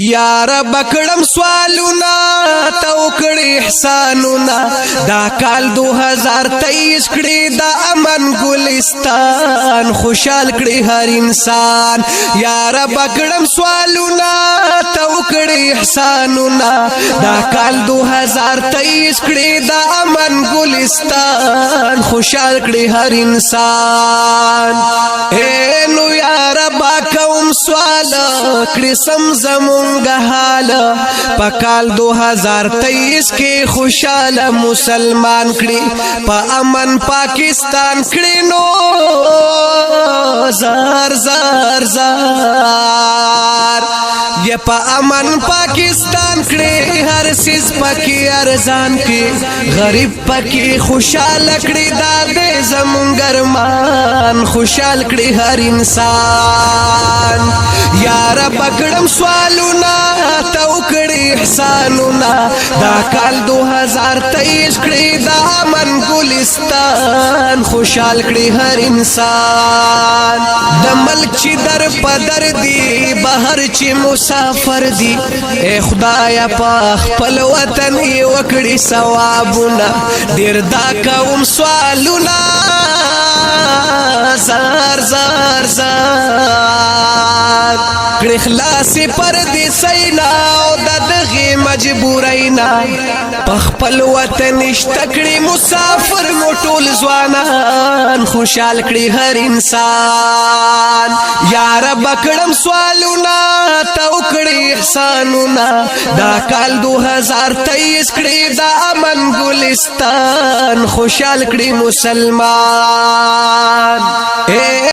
یا رب کړم سوالونا تو کړي احسانونا دا کال 2023 کړي دا امن ګلستان خوشحال کړي هر انسان یا رب کړم سوالونا تو کړي احسانونا دا کال 2023 کړي دا امن ګلستان خوشحال کړي هر انسان اے نو یا رب کوم سوال کړي سمزمو حال پکال 2023 کې خوشاله مسلمان کړي په امن پاکستان کړي نو زار زار زار یا په امن پاکستان کړي هر سیز پکې ارزان کړي غریب پکې خوشاله کړي دا دې زمونږ ګرمان خوشال کړي هر انسان یا رب کړم سوالونا تو کړي احسانونا دا کال 2023 کړي دا امن ګلستان خوشحال کړي هر انسان د ملک چې در پدر دی بهر چې مسافر دی اے خدایا په خپل وطن وکړي ثوابونه ډیر دا کوم سوالونه زار زار زار کړي خلاص پر دې سینا او دغه مجبورینا پخپل وطن اشتکړي مسافر موټول ځوانان خوشحال کړي هر انسان یا رب کړم سوالونا تو کړي احسانونا دا کال 2023 کړي دا امن ګلستان خوشحال کړي مسلمان